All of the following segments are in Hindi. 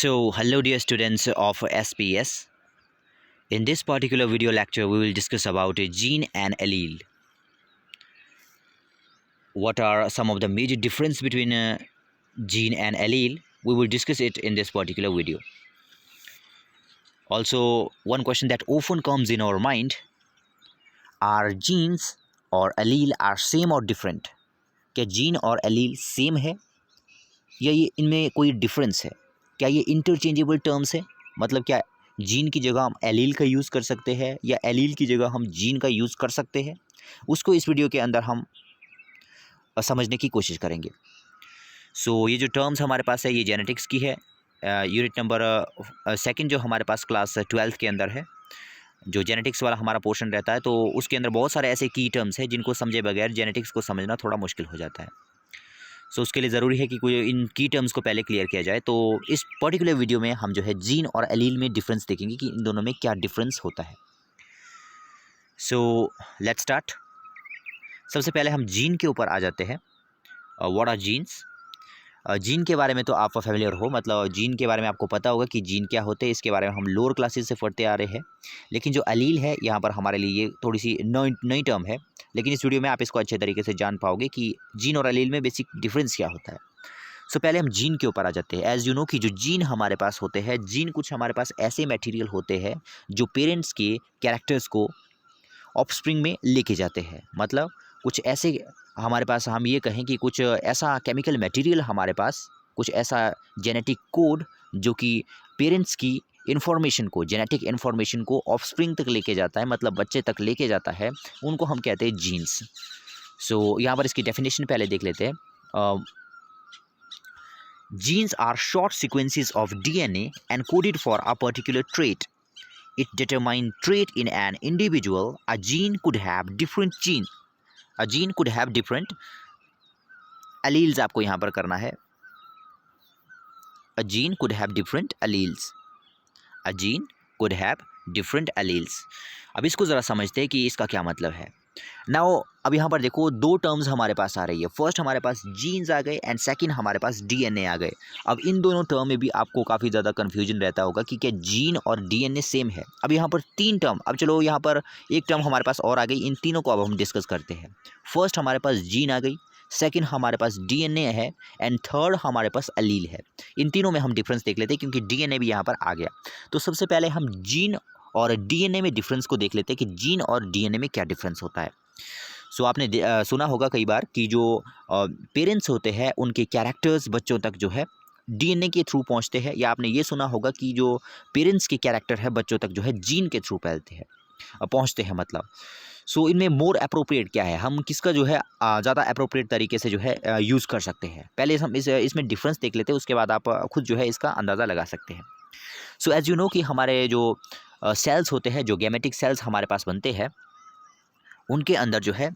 So, hello dear students of SPS. In this particular video lecture, we will discuss about a gene and allele. What are some of the major difference between a gene and allele? We will discuss it in this particular video. Also, one question that often comes in our mind, are genes or allele are same or different? क्या जीन और एलील सेम है या ये इनमें कोई डिफरेंस है? क्या ये इंटरचेंजेबल टर्म्स है? मतलब क्या जीन की जगह हम एलील का यूज़ कर सकते हैं या एलील की जगह हम जीन का यूज़ कर सकते हैं? उसको इस वीडियो के अंदर हम समझने की कोशिश करेंगे। सो ये जो टर्म्स हमारे पास है ये जेनेटिक्स की है। यूनिट नंबर सेकंड जो हमारे पास क्लास 12th के अंदर है, जो जेनेटिक्स वाला हमारा पोर्शन रहता है, तो उसके अंदर बहुत सारे ऐसे की टर्म्स हैं जिनको समझे बगैर जेनेटिक्स को समझना थोड़ा मुश्किल हो जाता है। सो उसके लिए ज़रूरी है कि कोई इन की टर्म्स को पहले क्लियर किया जाए। तो इस पर्टिकुलर वीडियो में हम जो है जीन और एलील में डिफरेंस देखेंगे कि इन दोनों में क्या डिफरेंस होता है। So let's start. सबसे पहले हम जीन के ऊपर आ जाते हैं। What are jeans? जीन के बारे में तो आप फेमिलियर हो, मतलब जीन के बारे में आपको पता होगा कि जीन क्या होते हैं। इसके बारे में हम लोअर क्लासेस से पढ़ते आ रहे हैं। लेकिन जो अलील है यहाँ पर हमारे लिए ये थोड़ी सी नई टर्म है, लेकिन इस वीडियो में आप इसको अच्छे तरीके से जान पाओगे कि जीन और अलील में बेसिक डिफरेंस क्या होता है। सो पहले हम जीन के ऊपर आ जाते हैं। एज़ यू नो कि जो जीन हमारे पास होते हैं, जीन कुछ हमारे पास ऐसे मटेरियल होते हैं जो पेरेंट्स के कैरेक्टर्स को ऑफस्प्रिंग में लेके जाते हैं। मतलब कुछ ऐसे हमारे पास, हम ये कहें कि कुछ ऐसा केमिकल मटेरियल हमारे पास, कुछ ऐसा जेनेटिक कोड जो कि पेरेंट्स की इन्फॉर्मेशन को, जेनेटिक इन्फॉर्मेशन को ऑफस्प्रिंग तक लेके जाता है, मतलब बच्चे तक लेके जाता है, उनको हम कहते हैं जीन्स। सो यहाँ पर इसकी डेफिनेशन पहले देख लेते हैं। Genes are short sequences of DNA encoded for a particular trait. It determines trait in an individual. A gene could have different alleles आपको यहाँ पर करना है। A gene could have different alleles. A gene could have different alleles. अब इसको ज़रा समझते हैं कि इसका क्या मतलब है। नाउ अब यहाँ पर देखो, दो टर्म्स हमारे पास आ रही है। फर्स्ट हमारे पास जीन्स आ गए एंड सेकंड हमारे पास डीएनए आ गए। अब इन दोनों टर्म में भी आपको काफ़ी ज़्यादा कन्फ्यूजन रहता होगा कि क्या जीन और डीएनए सेम है। अब यहाँ पर तीन टर्म, अब चलो यहाँ पर एक टर्म हमारे पास और आ गई, इन तीनों को अब हम डिस्कस करते हैं। फर्स्ट हमारे पास जीन आ गई, सेकंड हमारे पास डीएनए है एंड थर्ड हमारे पास अलील है। इन तीनों में हम डिफरेंस देख लेते हैं क्योंकि डीएनए भी यहाँ पर आ गया। तो सबसे पहले हम जीन और डीएनए में डिफरेंस को देख लेते हैं कि जीन और डीएनए में क्या डिफरेंस होता है। सो आपने सुना होगा कई बार कि जो पेरेंट्स होते हैं उनके कैरेक्टर्स बच्चों तक जो है डीएनए के थ्रू पहुंचते हैं, या आपने ये सुना होगा कि जो पेरेंट्स के कैरेक्टर है बच्चों तक जो है जीन के थ्रू पहुंचते हैं मतलब। सो इनमें मोर अप्रोप्रिएट क्या है, हम किसका जो है ज़्यादा अप्रोप्रिएट तरीके से जो है यूज़ कर सकते हैं। पहले हम इसमें डिफरेंस देख लेते हैं, उसके बाद आप खुद जो है इसका अंदाज़ा लगा सकते हैं। सो एज़ यू नो कि हमारे जो सेल्स होते हैं, जो गैमेटिक सेल्स हमारे पास बनते हैं, उनके अंदर जो है,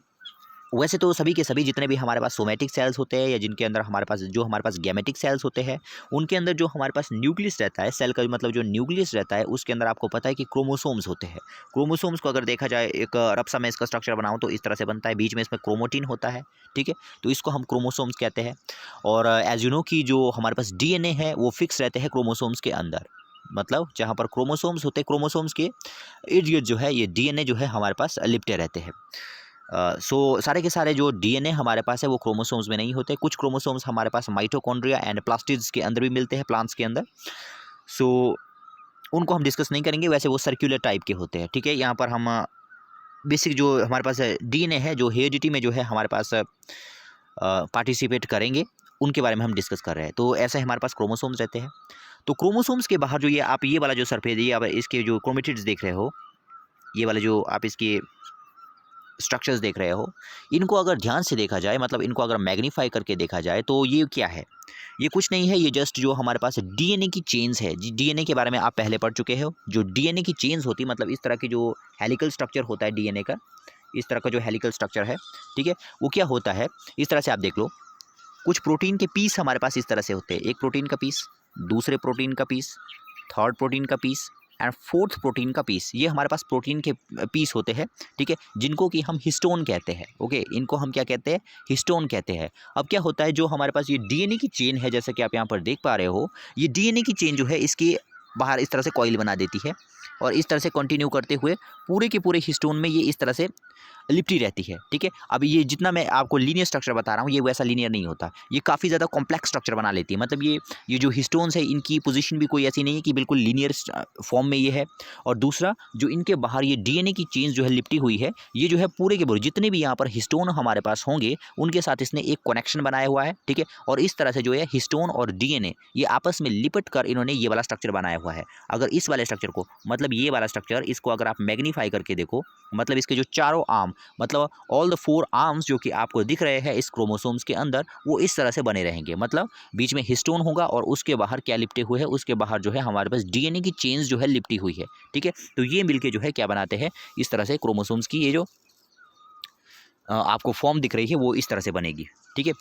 वैसे तो सभी के सभी जितने भी हमारे पास सोमेटिक सेल्स होते हैं या जिनके अंदर हमारे पास गैमेटिक सेल्स होते हैं, उनके अंदर जो हमारे पास न्यूक्लियस रहता है, सेल का मतलब जो न्यूक्लियस रहता है, उसके अंदर आपको पता है कि क्रोमोसोम्स होते हैं। क्रोमोसोम्स को अगर देखा जाए, एक रफ सा मैं इसका स्ट्रक्चर बनाऊँ तो इस तरह से बनता है, बीच में इसमें क्रोमोटिन होता है, ठीक है, तो इसको हम क्रोमोसोम्स कहते हैं। और एज यू नो कि जो हमारे पास डीएनए है वो फिक्स रहते हैं क्रोमोसोम्स के अंदर, मतलब जहाँ पर क्रोमोसोम्स होते हैं, क्रोमोसोम्स के इर्द गिर्द जो है ये डीएनए जो है हमारे पास लिपटे रहते हैं। सो सारे के सारे जो डीएनए हमारे पास है वो क्रोमोसोम्स में नहीं होते। कुछ क्रोमोसोम्स हमारे पास माइटोकॉन्ड्रिया एंड प्लास्टिड्स के अंदर भी मिलते हैं, प्लांट्स के अंदर। सो उनको हम डिस्कस नहीं करेंगे, वैसे वो सर्कुलर टाइप के होते हैं, ठीक है। यहाँ पर हम बेसिक जो हमारे पास डीएनए है, जो हेरिडिटी में जो है हमारे पास पार्टिसिपेट करेंगे, उनके बारे में हम डिस्कस कर रहे हैं। तो ऐसे हमारे पास क्रोमोसोम्स रहते हैं। तो क्रोमोसोम्स के बाहर जो ये आप ये वाला जो सरफेस, ये आप इसके जो क्रोमेटिड्स देख रहे हो, ये वाले जो आप इसके स्ट्रक्चर्स देख रहे हो, इनको अगर ध्यान से देखा जाए, मतलब इनको अगर मैग्नीफाई करके देखा जाए, तो ये क्या है? ये कुछ नहीं है, ये जस्ट जो हमारे पास डीएनए की चेन्स है। डीएनए के बारे में आप पहले पढ़ चुके हो। जो डीएनए की चेन्स होती है, मतलब इस तरह की जो हेलिकल स्ट्रक्चर होता है डीएनए का, इस तरह का जो हेलिकल स्ट्रक्चर है, ठीक है, वो क्या होता है, इस तरह से आप देख लो। कुछ प्रोटीन के पीस हमारे पास इस तरह से होते हैं, एक प्रोटीन का पीस, दूसरे प्रोटीन का पीस, थर्ड प्रोटीन का पीस, एंड फोर्थ प्रोटीन का पीस, ये हमारे पास प्रोटीन के पीस होते हैं, ठीक है, जिनको कि हम हिस्टोन कहते हैं। ओके, इनको हम क्या कहते हैं, हिस्टोन कहते हैं। अब क्या होता है, जो हमारे पास ये डीएनए की चेन है, जैसा कि आप यहाँ पर देख पा रहे हो, ये डीएनए की चेन जो है इसके बाहर इस तरह से कॉइल बना देती है और इस तरह से कंटिन्यू करते हुए पूरे के पूरे हिस्टोन में ये इस तरह से लिपटी रहती है, ठीक है। अब ये जितना मैं आपको लीनियर स्ट्रक्चर बता रहा हूँ, ये वैसा लीनियर नहीं होता, ये काफ़ी ज़्यादा कॉम्प्लेक्स स्ट्रक्चर बना लेती है। मतलब ये जो हिस्टोन्स है, इनकी पोजीशन भी कोई ऐसी नहीं है कि बिल्कुल लीनियर फॉर्म में ये है। और दूसरा, जो इनके बाहर ये डीएनए की चेन जो है लिपटी हुई है, ये जो है पूरे के पूरे जितने भी यहाँ पर हिस्टोन हमारे पास होंगे, उनके साथ इसने एक कनेक्शन बनाया हुआ है, ठीक है। और इस तरह से जो है हिस्टोन और डीएनए ये आपस में लिपट कर इन्होंने ये वाला स्ट्रक्चर बनाया हुआ है। अगर इस वाले स्ट्रक्चर को, मतलब ये वाला स्ट्रक्चर, इसको अगर आप मैग्नीफाई करके देखो, मतलब इसके जो चारों आर्म, मतलब ऑल द 4 आर्म्स जो कि आपको दिख रहे हैं इस क्रोमोसोम्स के अंदर, वो इस तरह से बने रहेंगे। मतलब बीच में हिस्टोन होगा और उसके बाहर क्या लिपटे हुए है, उसके बाहर जो है हमारे पास डीएनए की चेन्स जो है लिपटी हुई है, ठीक है। तो ये मिलके जो है क्या बनाते हैं, इस तरह से क्रोमोसोम्स की ये जो आपको फॉर्म दिख रही है वो इस तरह से बनेगी, ठीक है।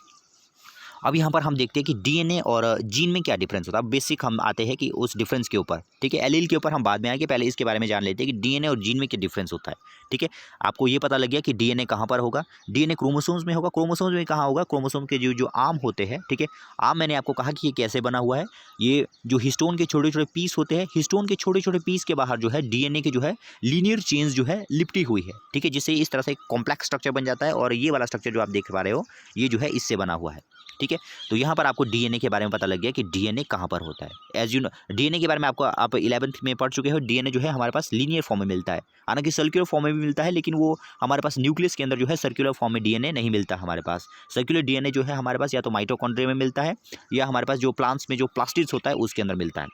अब यहाँ पर हम देखते हैं कि डीएनए और जीन में क्या डिफरेंस होता है। अब बेसिक हम आते हैं कि उस डिफरेंस के ऊपर, ठीक है। एलील के ऊपर हम बाद में आएंगे, पहले इसके बारे में जान लेते हैं कि डीएनए और जीन में क्या डिफरेंस होता है, ठीक है। आपको ये पता लग गया कि डीएनए कहाँ पर होगा, डीएनए क्रोमोसोम्स में होगा। क्रोमोसोम्स में कहाँ होगा, क्रोमोसोम के जो जो आर्म होते हैं, ठीक है। आर्म मैंने आपको कहा कि ये कैसे बना हुआ है, ये जो हिस्टोन के छोटे छोटे पीस होते हैं, हिस्टोन के छोटे छोटे पीस के बाहर जो है डीएनए के जो है लीनियर चेन्स जो है लिपटी हुई है, ठीक है, जिससे इस तरह से कॉम्प्लेक्स स्ट्रक्चर बन जाता है। और ये वाला स्ट्रक्चर जो आप देख पा रहे हो, ये जो है इससे बना हुआ है, ठीक है। तो यहाँ पर आपको डीएनए के बारे में पता लग गया कि डीएनए कहाँ पर होता है। एज यू नो, डीएनए के बारे में आप 11th में पढ़ चुके हो। डीएनए जो है हमारे पास लीनियर फॉर्म में मिलता है, हालांकि सर्कुलर फॉर्म में भी मिलता है, लेकिन वो हमारे पास न्यूक्लियस के अंदर जो है सर्कुलर फॉर्म में डीएनए नहीं मिलता हमारे पास। सर्कुलर डीएनए जो है हमारे पास या तो माइटोकॉन्ड्रिया में मिलता है, या हमारे पास जो प्लांट्स में जो प्लास्टिड्स होता है उसके अंदर मिलता है।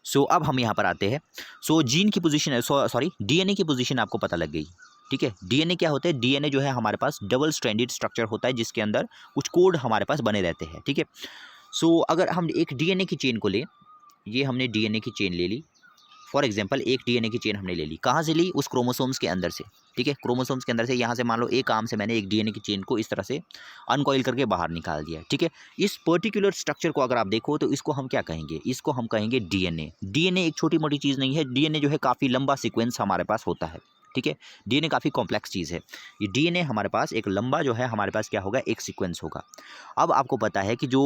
सो अब हम यहाँ पर आते हैं। सो जीन की पोजीशन, सॉरी, डीएनए की पोजीशन आपको पता लग गई, ठीक है। डीएनए क्या होता है, डीएनए जो है हमारे पास डबल स्ट्रैंडेड स्ट्रक्चर होता है, जिसके अंदर कुछ कोड हमारे पास बने रहते हैं, ठीक है। सो अगर हम एक डीएनए की चेन को लें, ये हमने डीएनए की चेन ले ली, फॉर एग्जांपल एक डीएनए की चेन हमने ले ली, कहाँ से ली, उस क्रोमोसोम्स के अंदर से, ठीक है। क्रोमोसोम्स के अंदर से, यहाँ से मान लो एक आर्म से मैंने एक डीएनए की चेन को इस तरह से अनकॉइल करके बाहर निकाल दिया, ठीक है। इस पर्टिकुलर स्ट्रक्चर को अगर आप देखो तो इसको हम क्या कहेंगे, इसको हम कहेंगे डीएनए। डीएनए एक छोटी मोटी चीज़ नहीं है, डीएनए जो है काफ़ी लंबा सीक्वेंस हमारे पास होता है, ठीक है। डीएनए काफ़ी कॉम्प्लेक्स चीज़ है। ये डीएनए हमारे पास एक लंबा जो है हमारे पास क्या होगा, एक सीक्वेंस होगा। अब आपको पता है कि जो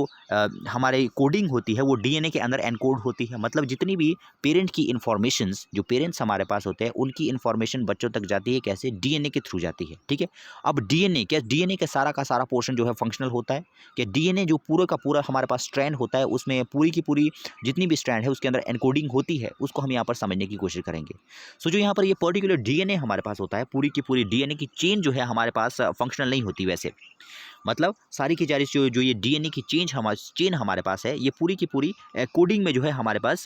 हमारे कोडिंग होती है वो डीएनए के अंदर एनकोड होती है। मतलब जितनी भी पेरेंट की इन्फॉर्मेशंस, जो पेरेंट्स हमारे पास होते हैं, उनकी इन्फॉर्मेशन बच्चों तक जाती है कैसे, डीएनए के थ्रू जाती है, ठीक है। अब डीएनए क्या, डीएनए का सारा पोर्शन जो है फंक्शनल होता है कि डीएनए जो पूरा का पूरा हमारे पास स्ट्रैंड होता है, उसमें पूरी की पूरी जितनी भी स्ट्रैंड है उसके अंदर एनकोडिंग होती है, उसको हम यहाँ पर समझने की कोशिश करेंगे। सो जो यहाँ पर ये पर्टिकुलर डीएनए हमारे पास होता है, पूरी की पूरी डीएनए की चेन जो है हमारे पास फंक्शनल नहीं होती वैसे। मतलब सारी की सारी जो ये डीएनए की चेन हमारे पास है, ये पूरी की पूरी कोडिंग में जो है हमारे पास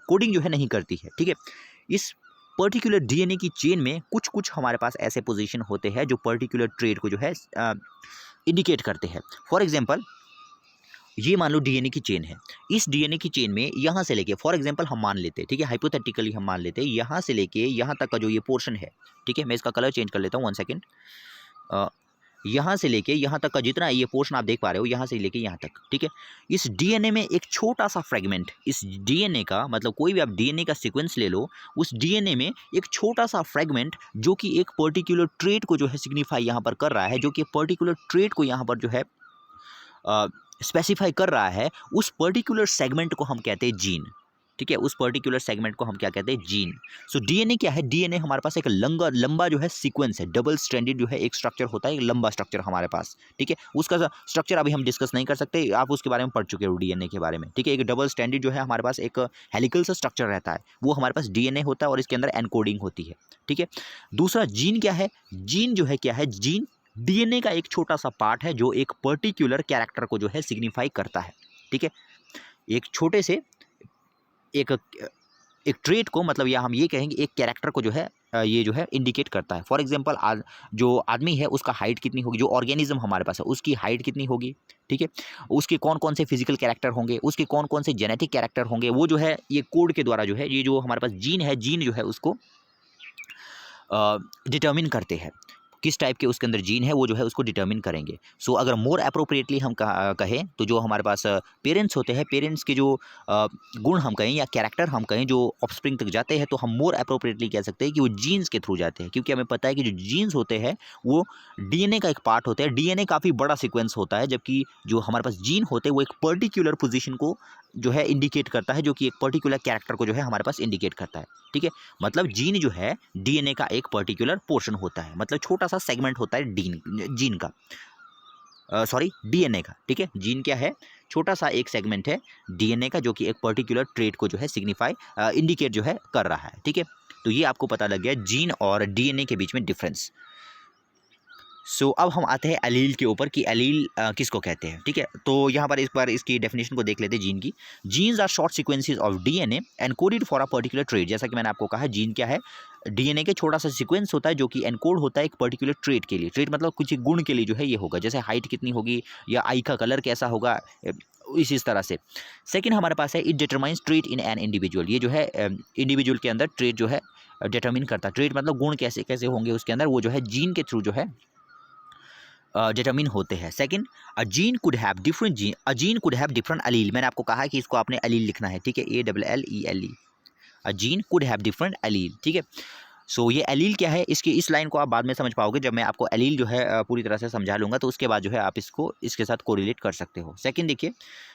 कोडिंग जो है नहीं करती है, ठीक है। इस पर्टिकुलर डीएनए की चेन में कुछ कुछ हमारे पास ऐसे पोजीशन होते हैं जो पर्टिकुलर ट्रेट को जो है इंडिकेट करते हैं। फॉर एग्जांपल, ये मान लो डीएनए की चेन है, इस डीएनए की चेन में यहाँ से लेके, फॉर एग्जांपल हम मान लेते हैं, ठीक है, हाइपोथेटिकली हम मान लेते हैं, यहाँ से लेके यहाँ तक का जो ये पोर्शन है, ठीक है, मैं इसका कलर चेंज कर लेता हूँ, 1 सेकेंड। यहाँ से लेके यहाँ तक का जितना ये पोर्शन आप देख पा रहे हो, यहाँ से लेके यहाँ तक, ठीक है। इस डीएनए में एक छोटा सा फ्रेगमेंट, इस डीएनए का मतलब कोई भी आप डीएनए का सीक्वेंस ले लो, उस डीएनए में एक छोटा सा फ्रेगमेंट जो कि एक पर्टिकुलर ट्रेट को जो है सिग्निफाई यहाँ पर कर रहा है, जो कि पर्टिकुलर ट्रेट को यहाँ पर जो है स्पेसिफाई कर रहा है, उस पर्टिकुलर सेगमेंट को हम कहते हैं जीन, ठीक है। उस पर्टिकुलर सेगमेंट को हम क्या कहते हैं, जीन। सो डीएनए क्या है, डीएनए हमारे पास एक लंबा जो है सीक्वेंस है, डबल स्ट्रैंडेड जो है एक स्ट्रक्चर होता है, एक लंबा स्ट्रक्चर हमारे पास, ठीक है। उसका स्ट्रक्चर अभी हम डिस्कस नहीं कर सकते, आप उसके बारे में पढ़ चुके हो डीएनए के बारे में, ठीक है। एक डबल स्ट्रैंडेड जो है हमारे पास एक हेलिकल सा स्ट्रक्चर रहता है, वो हमारे पास डीएनए होता है और इसके अंदर एनकोडिंग होती है, ठीक है। दूसरा जीन क्या है, जीन जो है क्या है, जीन डीएनए का एक छोटा सा पार्ट है जो एक पर्टिकुलर कैरेक्टर को जो है सिग्निफाई करता है, ठीक है। एक छोटे से एक ट्रेट को, मतलब या हम ये कहेंगे एक कैरेक्टर को जो है ये जो है इंडिकेट करता है। फॉर एग्जांपल, जो आदमी है उसका हाइट कितनी होगी, जो ऑर्गेनिज्म हमारे पास है उसकी हाइट कितनी होगी, ठीक है। उसके कौन कौन से फिजिकल कैरेक्टर होंगे, उसके कौन कौन से जेनेटिक कैरेक्टर होंगे, वो जो है ये कोड के द्वारा जो है, ये जो हमारे पास जीन है, जीन जो है उसको डिटर्मिन करते हैं। किस टाइप के उसके अंदर जीन है वो जो है उसको डिटर्मिन करेंगे। सो अगर मोर अप्रोप्रिएटली हम कहें तो जो हमारे पास पेरेंट्स होते हैं, पेरेंट्स के जो गुण हम कहें या कैरेक्टर हम कहें जो ऑफस्प्रिंग तक जाते हैं, तो हम मोर अप्रोप्रिएटली कह सकते हैं कि वो जीन्स के थ्रू जाते हैं, क्योंकि हमें पता है कि जो जीन्स होते हैं वो डीएनए का एक पार्ट होता है। डीएनए काफ़ी बड़ा सीक्वेंस होता है, जबकि जो हमारे पास जीन होते हैं वो एक पर्टिकुलर पोजीशन को जो है इंडिकेट करता है, जो कि एक पर्टिकुलर कैरेक्टर को जो है हमारे पास इंडिकेट करता है। ठीक है, मतलब जीन जो है डीएनए का एक पर्टिकुलर पोर्शन होता है, मतलब छोटा सा सेगमेंट होता है जीन का, सॉरी डीएनए का। ठीक है, जीन क्या है, छोटा सा एक सेगमेंट है डीएनए का, जो कि एक पर्टिकुलर ट्रेट को जो है सिग्निफाई इंडिकेट जो है कर रहा है। ठीक है, तो ये आपको पता लग गया जीन और डीएनए के बीच में डिफरेंस। सो अब हम आते हैं एलील के ऊपर कि एलील किसको कहते हैं। ठीक है, तो यहाँ पर इस बार इसकी डेफिनेशन को देख लेते हैं जीन की। Genes are short sequences of DNA encoded for a particular trait. जैसा कि मैंने आपको कहा, जीन क्या है, डीएनए के छोटा सा सीक्वेंस होता है जो कि एनकोड होता है एक पर्टिकुलर ट्रेट के लिए। ट्रेट मतलब कुछ गुण के लिए जो है ये होगा, जैसे हाइट कितनी होगी या आई का कलर कैसा होगा, इस तरह से। सेकेंड हमारे पास है it determines trait in an individual. ये जो है इंडिविजुअल के अंदर ट्रेट जो है डिटरमिन करता है। ट्रेट मतलब गुण कैसे कैसे होंगे उसके अंदर, वो जो है जीन के थ्रू जो है डिटरमिन होते हैं। Second, a gene could have different allele. मैंने आपको कहा है कि इसको आपने अलील लिखना है। ठीक है, ALLELE। A gene could have different allele. ठीक है, सो ये एलील क्या है, इसकी इस लाइन को आप बाद में समझ पाओगे जब मैं आपको एलील जो है पूरी तरह से समझा लूँगा, तो उसके बाद जो है आप इसको इसके साथ कोरिलेट कर सकते हो। सेकंड देखिए,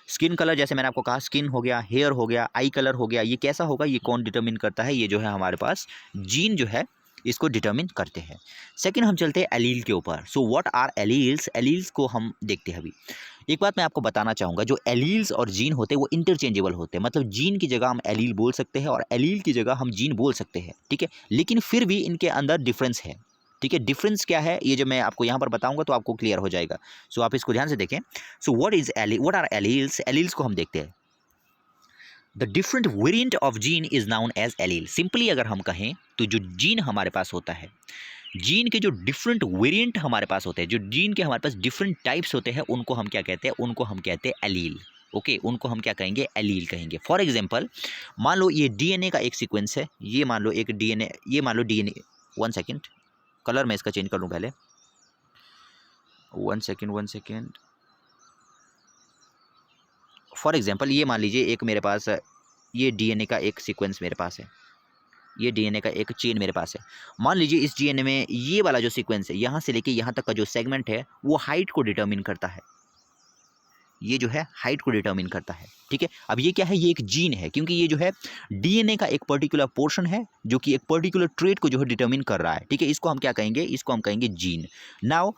स्किन कलर, जैसे मैंने आपको कहा स्किन हो गया, हेयर हो गया, आई कलर हो गया, ये कैसा होगा, ये कौन डिटरमिन करता है, ये जो है हमारे पास जीन जो है इसको डिटरमिन करते हैं। सेकंड हम चलते हैं एलील के ऊपर। So what are alleles, alleles को हम देखते हैं अभी। एक बात मैं आपको बताना चाहूँगा, जो एलील्स और जीन होते हैं वो इंटरचेंजेबल होते हैं, मतलब जीन की जगह हम एलील बोल सकते हैं और एलील की जगह हम जीन बोल सकते हैं। ठीक है, लेकिन फिर भी इनके अंदर डिफरेंस है। ठीक है, डिफरेंस क्या है ये जब मैं आपको यहाँ पर बताऊंगा तो आपको क्लियर हो जाएगा। सो आप इसको ध्यान से देखें। So what are alleles, alleles को हम देखते हैं। The different variant of gene is known as allele. Simply अगर हम कहें तो जो जीन हमारे पास होता है, जीन के जो डिफरेंट वेरिएंट हमारे पास होते हैं, जो जीन के हमारे पास डिफरेंट टाइप्स होते हैं, उनको हम क्या कहते हैं, उनको हम कहते हैं एलील। ओके, उनको हम क्या कहेंगे, एलील कहेंगे। फॉर एग्जांपल, मान लो ये डीएनए का एक सीक्वेंस है, ये मान लो एक डीएनए, ये मान लो डीएनए, वन सेकेंड, कलर मैं इसका चेंज कर लूँ पहले, वन सेकेंड। फॉर एग्जांपल ये मान लीजिए एक मेरे पास ये डीएनए का एक सीक्वेंस मेरे पास है, ये डीएनए का एक चेन मेरे पास है। मान लीजिए इस डीएनए में ये वाला जो सीक्वेंस है, यहाँ से लेके यहाँ तक का जो सेगमेंट है वो हाइट को डिटरमिन करता है, ये जो है हाइट को डिटरमिन करता है। ठीक है, अब ये क्या है, ये एक जीन है, क्योंकि ये जो है डीएनए का एक पर्टिकुलर पोर्शन है जो कि एक पर्टिकुलर ट्रेट को जो है डिटरमिन कर रहा है। ठीक है, इसको हम क्या कहेंगे, इसको हम कहेंगे जीन। नाउ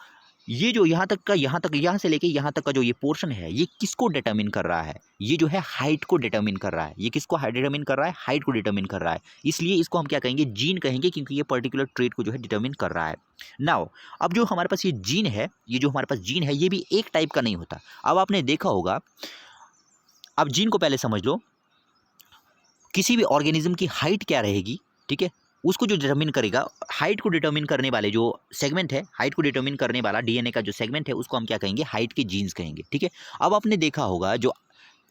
ये जो यहाँ तक यहाँ से लेके यहाँ तक का जो ये पोर्शन है, ये किसको डिटरमिन कर रहा है, ये जो है हाइट को डिटरमिन कर रहा है। ये किसको डिटरमिन कर रहा है, हाइट को डिटरमिन कर रहा है, इसलिए इसको हम क्या कहेंगे, जीन कहेंगे, क्योंकि ये पर्टिकुलर ट्रेट को जो है डिटरमिन कर रहा है। नाउ अब जो हमारे पास ये जीन है, ये जो हमारे पास जीन है, ये भी एक टाइप का नहीं होता। अब आपने देखा होगा, अब जीन को पहले समझ लो, किसी भी ऑर्गेनिज्म की हाइट क्या रहेगी, ठीक है, उसको जो डिटरमिन करेगा, हाइट को डिटरमिन करने वाले जो सेगमेंट है, हाइट को डिटरमिन करने वाला डीएनए का जो सेगमेंट है, उसको हम क्या कहेंगे, हाइट के जीन्स कहेंगे। ठीक है, अब आपने देखा होगा जो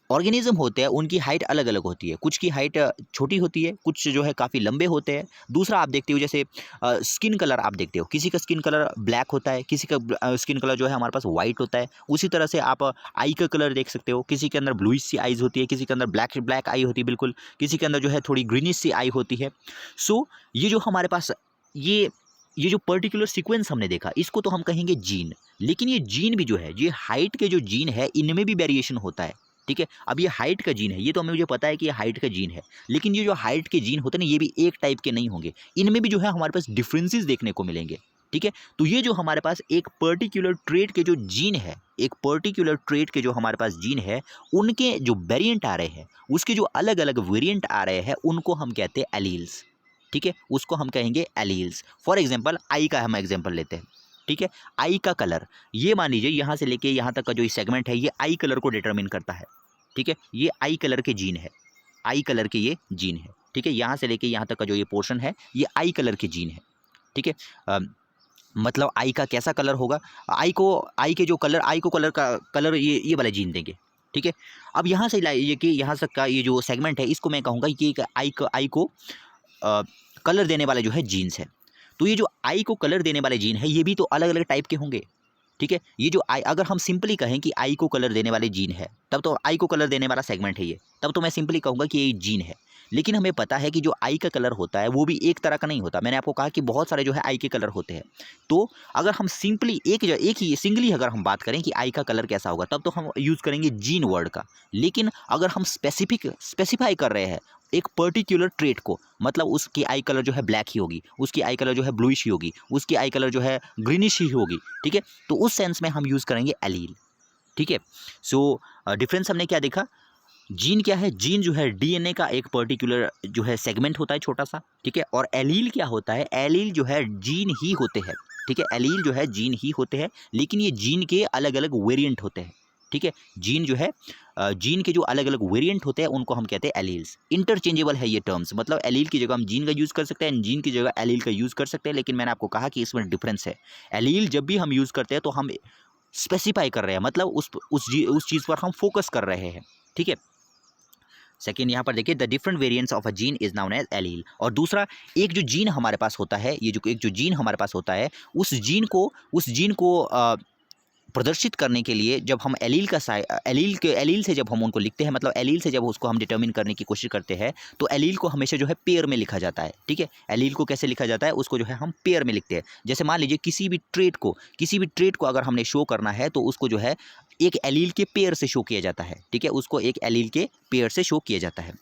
ऑर्गेनिज्म होते हैं उनकी हाइट अलग अलग होती है, कुछ की हाइट छोटी होती है, कुछ जो है काफ़ी लंबे होते हैं। दूसरा आप देखते हो, जैसे स्किन कलर आप देखते हो, किसी का स्किन कलर ब्लैक होता है, किसी का स्किन कलर जो है हमारे पास वाइट होता है। उसी तरह से आप आई का कलर देख सकते हो, किसी के अंदर ब्लूइश सी आइज़ होती है, किसी के अंदर ब्लैक आई होती है बिल्कुल, किसी के अंदर जो है थोड़ी ग्रीनिश सी आई होती है। सो ये जो हमारे पास ये जो पर्टिकुलर सीक्वेंस हमने देखा, इसको तो हम कहेंगे जीन। लेकिन ये जीन भी जो है, ये हाइट के जो जीन है, इनमें भी वेरिएशन होता है। ठीक है, अब ये हाइट का जीन है, ये तो हमें मुझे पता है कि ये हाइट का जीन है, लेकिन ये जो हाइट के जीन होते हैं ना, ये भी एक टाइप के नहीं होंगे, इनमें भी जो है हमारे पास डिफरेंसेस देखने को मिलेंगे। ठीक है, तो ये जो हमारे पास एक पर्टिकुलर ट्रेट के जो जीन है, एक पर्टिकुलर ट्रेट के जो हमारे पास जीन है, उनके जो वेरिएंट आ रहे हैं, उसके जो अलग अलग वेरिएंट आ रहे हैं, उनको हम कहते हैं एलील्स। ठीक है, उसको हम कहेंगे एलील्स। फॉर एग्जाम्पल, आई का हम एग्जाम्पल लेते हैं। ठीक है, आई का कलर, ये मान लीजिए यहाँ से लेके यहाँ तक का जो सेगमेंट है, ये आई कलर को डिटरमिन करता है। ठीक है, ये आई कलर के जीन है, आई कलर के ये जीन है। ठीक है, यहाँ से लेके यहाँ तक का जो ये पोर्शन है, ये आई कलर के जीन है। ठीक है, मतलब आई का कैसा कलर होगा, आई के जो कलर, आई को कलर का कलर ये वाला जीन देंगे। ठीक है, अब यहाँ से ये कि यहाँ तक का ये जो सेगमेंट है, इसको मैं कहूँगा कि आई को कलर देने वाले जो है जीन्स है। तो ये जो आई को कलर देने वाले जीन है ये भी तो अलग अलग टाइप के होंगे, ठीक है। ये जो आई, अगर हम सिंपली कहें कि आई को कलर देने वाले जीन है, तब तो आई को कलर देने वाला सेगमेंट है ये, तब तो मैं सिंपली कहूँगा कि ये जीन है। लेकिन हमें पता है कि जो आई का कलर होता है वो भी एक तरह का नहीं होता। मैंने आपको कहा कि बहुत सारे जो है आई के कलर होते हैं। तो अगर हम सिंपली एक ही सिंगली अगर हम बात करें कि आई का कलर कैसा होगा, तब तो हम यूज़ करेंगे जीन वर्ड का। लेकिन अगर हम स्पेसिफाई कर रहे हैं एक पर्टिकुलर ट्रेट को, मतलब उसकी आई कलर जो है ब्लैक ही होगी, उसकी आई कलर जो है ब्लूइश ही होगी, उसकी आई कलर जो है ग्रीनिश ही होगी, ठीक है, तो उस सेंस में हम यूज़ करेंगे एलील, ठीक है। सो डिफरेंस हमने क्या देखा, जीन क्या है, जीन जो है डीएनए का एक पर्टिकुलर जो है सेगमेंट होता है छोटा सा, ठीक है। और एलील क्या होता है, एलील जो है जीन ही होते हैं, ठीक है। एलील जो है जीन ही होते हैं, लेकिन ये जीन के अलग अलग वेरिएंट होते हैं, ठीक है। जीन जो है जीन के जो अलग अलग वेरिएंट होते हैं उनको हम कहते हैं एलील्स। इंटरचेंजेबल है ये टर्म्स, मतलब एलील की जगह हम जीन का यूज़ कर सकते हैं, जीन की जगह एलील का यूज़ कर सकते हैं। लेकिन मैंने आपको कहा कि इसमें डिफरेंस है। एलील जब भी हम यूज़ करते हैं तो हम स्पेसिफाई कर रहे हैं, मतलब उस चीज़ पर हम फोकस कर रहे हैं, ठीक है। सेकेंड यहाँ पर देखिए, the different variants of a gene is known as allele. और दूसरा, एक जो जीन हमारे पास होता है, ये जो एक जो जीन हमारे पास होता है, उस जीन को प्रदर्शित करने के लिए जब हम एलील से जब हम उनको लिखते हैं, मतलब एलील से जब उसको हम डिटर्मिन करने की कोशिश करते हैं, तो एलील को हमेशा जो है पेयर में लिखा जाता है, ठीक है। एलील को कैसे लिखा जाता है, उसको जो है हम पेयर में लिखते हैं। जैसे मान लीजिए किसी भी ट्रेट को अगर हमने शो करना है, तो उसको जो है एक एलील के पेयर से शो किया जाता है, ठीक है, उसको एक एलील के पेयर से शो किया जाता है।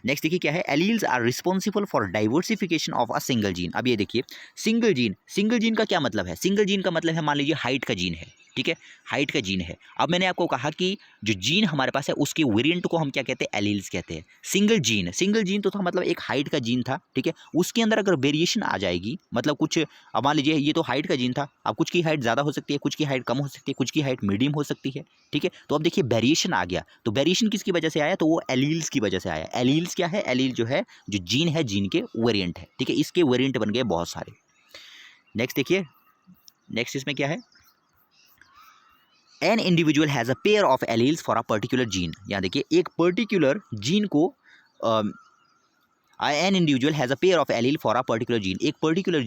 नेक्स्ट देखिए क्या है, alleles are responsible for diversification of a single gene. अब ये देखिए, सिंगल जीन का क्या मतलब है, सिंगल जीन का मतलब है, मान लीजिए हाइट का जीन है, ठीक है, हाइट का जीन है। अब मैंने आपको कहा कि जो जीन हमारे पास है उसके वेरिएंट को हम क्या कहते हैं, एलील्स कहते हैं। सिंगल जीन तो था, मतलब एक हाइट का जीन था, ठीक है, उसके अंदर अगर वेरिएशन आ जाएगी, मतलब कुछ, अब मान लीजिए ये तो हाइट का जीन था, अब कुछ की हाइट ज़्यादा हो सकती है, कुछ की हाइट कम हो सकती है, कुछ की हाइट मीडियम हो सकती है, ठीक है। तो अब देखिए वेरिएशन आ गया, तो वेरिएशन किसकी वजह से आया, तो वो एलील्स की वजह से आया। एलील्स क्या है, एलील जो है जो जीन है, जीन के वेरिएंट है, ठीक है, इसके वेरिएंट बन गए बहुत सारे। नेक्स्ट देखिए, नेक्स्ट इसमें क्या है, an individual has a pair of alleles for a particular gene. यहाँ देखिए, एक पर्टिकुलर जीन को an individual has a pair of allele for a particular gene. एक पर्टिकुलर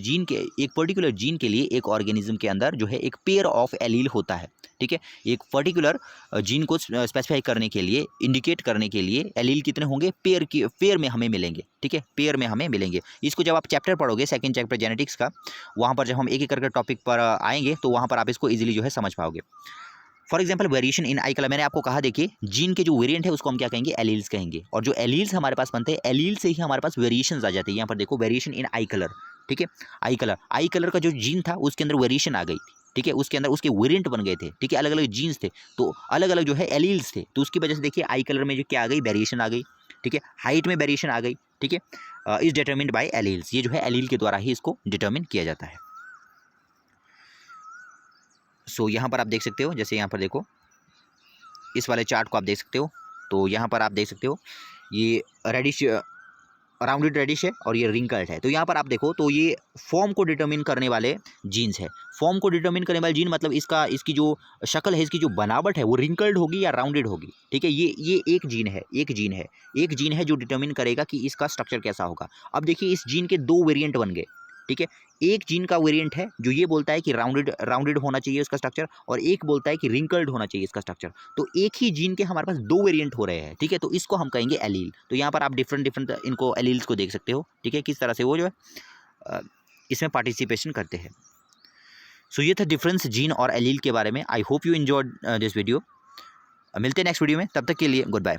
जीन के लिए एक ऑर्गेनिज्म के अंदर जो है एक पेयर ऑफ एलील होता है, ठीक है। एक पर्टिकुलर जीन को स्पेसिफाई करने के लिए, इंडिकेट करने के लिए एलील कितने होंगे, पेयर में हमें मिलेंगे, ठीक है, पेयर में हमें मिलेंगे। इसको जब आप चैप्टर पढ़ोगे, सेकंड चैप्टर जेनेटिक्स का, वहाँ पर जब हम एक एक करके टॉपिक पर आएंगे, तो वहाँ पर आप इसको ईजिली जो है समझ पाओगे। For example variation in I colour, मैंने आपको कहा देखिए, जीन के जो वेरिएंट है उसको हम क्या कहेंगे, एलील्स कहेंगे। और जो एलील्स हमारे पास बनते हैं, एलील से ही हमारे पास वेरिएशंस आ जाते हैं। यहाँ पर देखो, वेरिएशन इन आई कलर, ठीक है, आई कलर का जो जीन था उसके अंदर वेरिएशन आ गई, ठीक है, उसके अंदर उसके वेरिएंट बन गए थे, ठीक है, अलग अलग जीन्स थे, तो अलग अलग जो है एलील्स थे, तो उसकी वजह से देखिए आई कलर में जो क्या आ गई, वेरिएशन आ गई, ठीक है, हाइट में वेरिएशन आ गई, ठीक है, इज डिटर्मिन्ड बाय एलील्स। ये जो है एलील के द्वारा ही इसको डिटर्मिन किया जाता है। सो यहाँ पर आप देख सकते हो, जैसे यहाँ पर देखो, इस वाले चार्ट को आप देख सकते हो, तो यहाँ पर आप देख सकते हो ये रेडिश, राउंडेड रेडिश है और ये रिंकल्ड है। तो यहाँ पर आप देखो, तो ये फॉर्म को डिटरमिन करने वाले जीन्स है। फॉर्म को डिटरमिन करने वाले जीन मतलब इसकी जो शक्ल है, इसकी जो बनावट है, वो रिंकल्ड होगी या राउंडेड होगी, ठीक है। ये एक जीन है जो डिटरमिन करेगा कि इसका स्ट्रक्चर कैसा होगा। अब देखिए, इस जीन के दो वेरिएंट बन गए, ठीक है। एक जीन का वेरिएंट है जो ये बोलता है कि राउंडेड होना चाहिए इसका स्ट्रक्चर, और एक बोलता है कि रिंकल्ड होना चाहिए इसका स्ट्रक्चर। तो एक ही जीन के हमारे पास दो वेरिएंट हो रहे हैं, ठीक है, तो इसको हम कहेंगे एलील। तो यहाँ पर आप डिफरेंट इनको एलील्स को देख सकते हो, ठीक है, किस तरह से वो जो है इसमें पार्टिसिपेशन करते हैं। सो ये था डिफरेंस जीन और एलील के बारे में। I hope you enjoyed this video. मिलते हैं नेक्स्ट वीडियो में, तब तक के लिए गुड बाय।